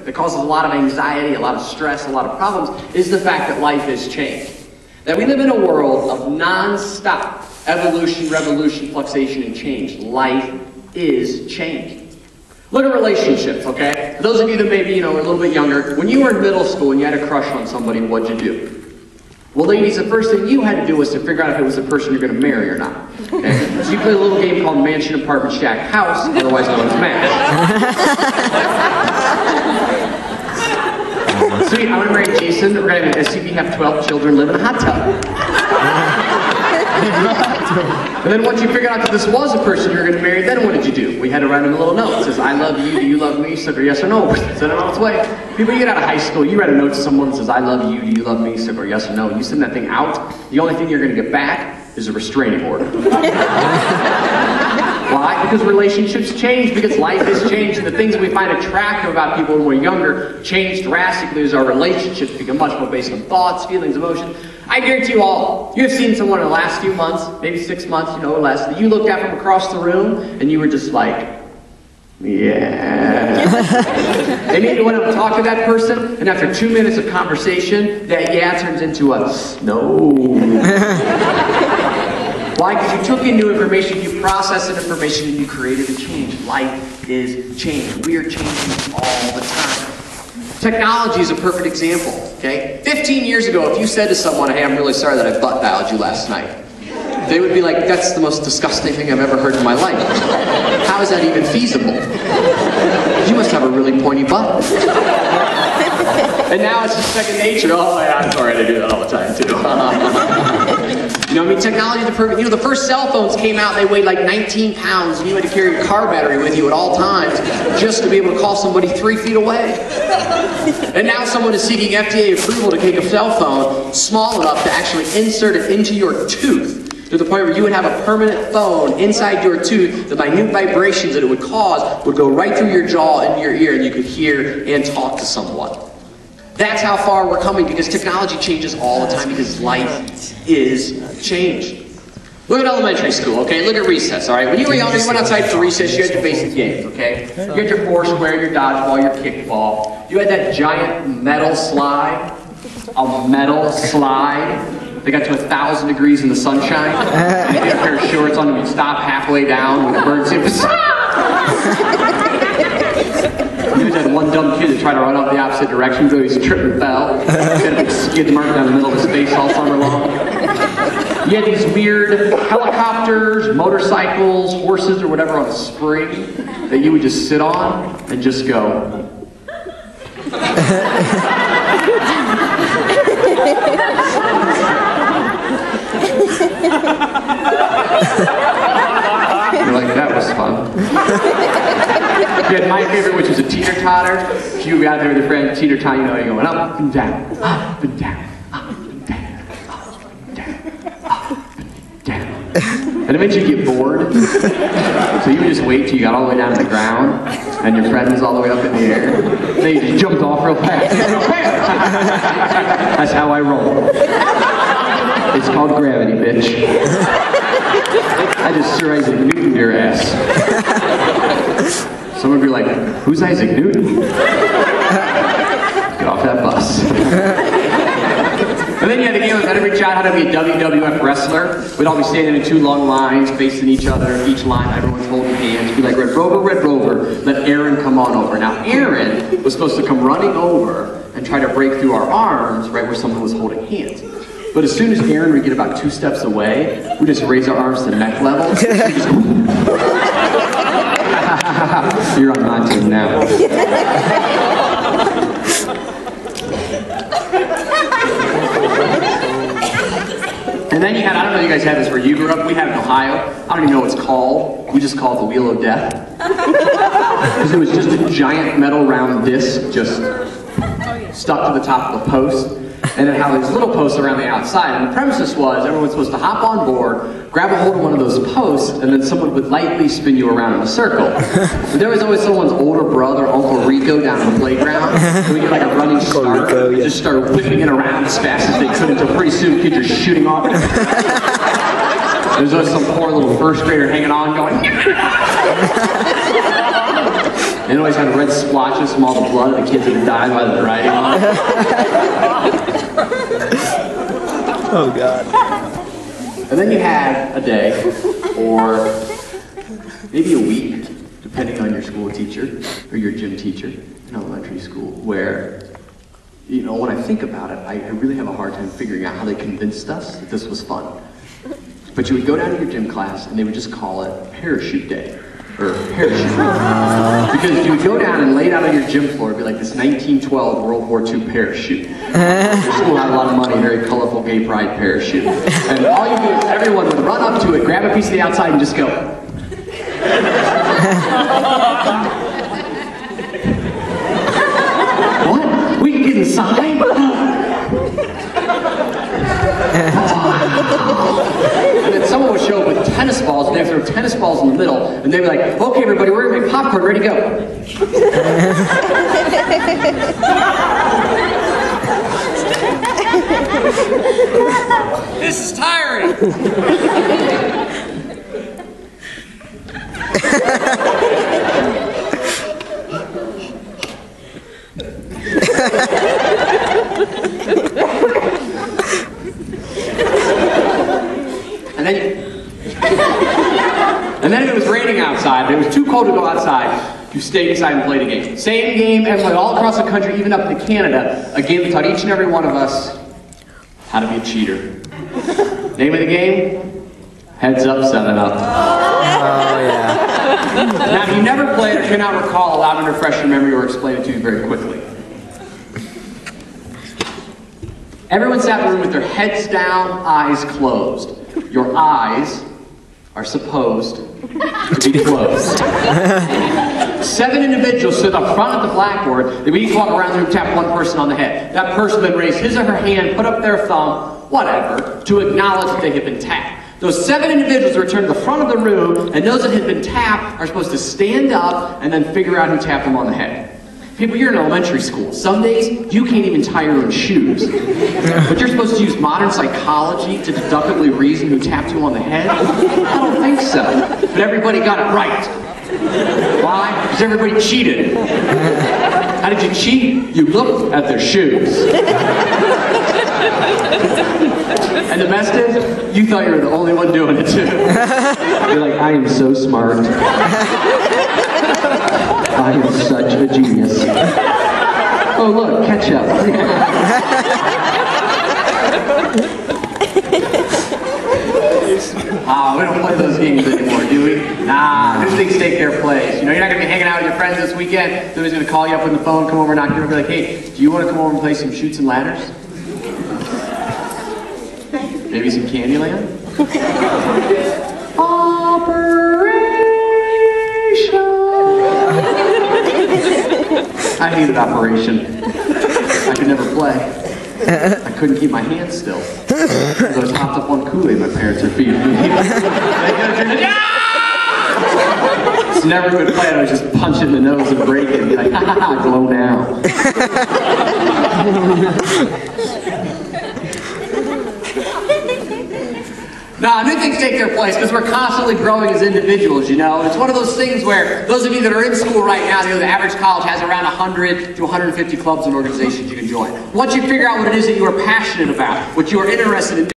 that causes a lot of anxiety, a lot of stress, a lot of problems, is the fact that life has changed. That we live in a world of non-stop evolution, revolution, fluctuation, and change. Life is changed. Look at relationships, okay? For those of you that maybe, are a little bit younger, when you were in middle school and you had a crush on somebody, what'd you do? Well, ladies, the first thing you had to do was to figure out if it was the person you're going to marry or not. Okay? So you played a little game called Mansion, Apartment, Shack, House, otherwise known as MASH. Sweet, I'm going to marry Jason. We're going to have an SUV, have 12 children, live in a hot tub. And then once you figured out that this was a person you were going to marry, then what did you do? We had to write him a little note. It says, I love you, do you love me? Sucker, yes or no? Send it on its way. People, you get out of high school, you write a note to someone that says, I love you, do you love me? Sucker, yes or no? You send that thing out, the only thing you're going to get back is a restraining order. Why? Because relationships change, because life has changed, and the things we find attractive about people when we're younger change drastically as our relationships become much more based on thoughts, feelings, emotions. I guarantee you all, you have seen someone in the last few months, maybe 6 months, or less, that you looked at from across the room, and you were just like, yeah. And maybe you went up and talked to that person, and after 2 minutes of conversation, that yeah turns into a no. Why? Because you took in new information, you processed the information, and you created a change. Life is changing. We are changing all the time. Technology is a perfect example, okay? 15 years ago, if you said to someone, hey, I'm really sorry that I butt dialed you last night, they would be like, that's the most disgusting thing I've ever heard in my life. How is that even feasible? You must have a really pointy butt. And now it's just second nature. Oh, yeah, I'm sorry, I do that all the time, too. Technology is the perfect, the first cell phones came out, they weighed like 19 pounds, and you had to carry your car battery with you at all times just to be able to call somebody 3 feet away. And now someone is seeking FDA approval to take a cell phone small enough to actually insert it into your tooth, to the point where you would have a permanent phone inside your tooth. The minute vibrations that it would cause would go right through your jaw into your ear, and you could hear and talk to someone. That's how far we're coming, because technology changes all the time, because life is changed. Look at elementary school, okay? Look at recess, all right? When you were younger, you went outside for recess, you had your basic games, okay? You had your foursquare, your dodgeball, your kickball. You had that giant metal slide, a metal slide. They got to 1,000 degrees in the sunshine. You had a pair of shorts on, and you'd stop halfway down with a bird saying, you had one dumb kid that tried to run up the opposite direction, so he tripped and fell. He had a big skid mark down the middle of his face all summer long. You had these weird helicopters, motorcycles, horses, or whatever on a spring that you would just sit on and just go. You're like, that was fun. You had my favorite, which was a teeter-totter. So you would be out there with your friend, teeter-totter, you're going up and down, up and down, up and down, up and down, up and down. And eventually you get bored. So you would just wait till you got all the way down to the ground, and your friend was all the way up in the air. Then you just jumped off real fast. That's how I roll. It's called gravity, bitch. I just sure Isaac Newton your ass. Someone would be like, who's Isaac Newton? Get off that bus. And then you had the game of every child had to be a WWF wrestler. We'd all be standing in 2 long lines, facing each other. Each line, everyone's holding hands. You'd be like, Red Rover, let Aaron come on over. Now, Aaron was supposed to come running over and try to break through our arms right where someone was holding hands. But as soon as Aaron would get about 2 steps away, we just raise our arms to neck level. You're on my team now. And then you had, I don't know if you guys had this where you grew up, we had it in Ohio. I don't even know what it's called. We just call it the Wheel of Death. Because it was just a giant metal round disc just stuck to the top of a post. And then how these little posts around the outside. And the premises was everyone's supposed to hop on board, grab a hold of one of those posts, and then someone would lightly spin you around in a circle. But there was always someone's older brother, Uncle Rico, down on the playground. And we get like a running start. They just started whipping it around as fast as they could until pretty soon kids are shooting off. There's always some poor little first grader hanging on going. And it always had red splotches from all the blood of the kids that had died while they were riding on it. Oh, God. And then you had a day, or maybe a week, depending on your school teacher, or your gym teacher in elementary school, where, you know, when I think about it, I really have a hard time figuring out how they convinced us that this was fun. But you would go down to your gym class, and they would just call it Parachute Day, or Parachute Week. Because you would go down and lay it out on your gym floor, it'd be like this 1912 World War II parachute. Your school had a lot of money, very colorful gay pride parachute. And all you do is everyone would run up to it, grab a piece of the outside, and just go. What? We can get inside? And then someone would show up with tennis balls, and they would throw tennis balls in the middle, and they'd be like, okay, everybody, we're gonna make popcorn, ready to go. This is tiring. And then if it was raining outside, and it was too cold to go outside, you stayed inside and played a game. Same game, everybody all across the country, even up to Canada, a game that taught each and every one of us how to be a cheater. Name of the game? Heads Up, 7-Up. Oh, yeah. Now, if you never played or cannot recall, allow me to refresh your memory or explain it to you very quickly. Everyone sat in the room with their heads down, eyes closed. Your eyes are supposed to be closed. 7 individuals stood up front of the blackboard. They would each walk around the room, tap one person on the head. That person then raised his or her hand, put up their thumb, whatever, to acknowledge that they had been tapped. Those 7 individuals returned to the front of the room, and those that had been tapped are supposed to stand up and then figure out who tapped them on the head. People, you're in elementary school. Some days, you can't even tie your own shoes. But you're supposed to use modern psychology to deductively reason who tapped you on the head? I don't think so. But everybody got it right. Why? Because everybody cheated. How did you cheat? You looked at their shoes. And the best is, you thought you were the only one doing it too. You're like, I am so smart. I am such a genius. Oh look, ketchup. We don't play those games anymore, do we? Nah, new things take their place. You know, you're not going to be hanging out with your friends this weekend. Somebody's going to call you up on the phone, come over, knock you over, be like, hey, do you want to come over and play some Chutes and Ladders? Maybe some Candyland? I hated Operation. I could never play. I couldn't keep my hands still. I was hopped up on Kool-Aid my parents were feeding me. It's never a good play. I would just punch it in the nose and break it and be like, ha ha ha, glow now. Now, new things take their place because we're constantly growing as individuals, you know. It's one of those things where those of you that are in school right now, you know, the average college has around 100 to 150 clubs and organizations you can join. Once you figure out what it is that you are passionate about, what you are interested in,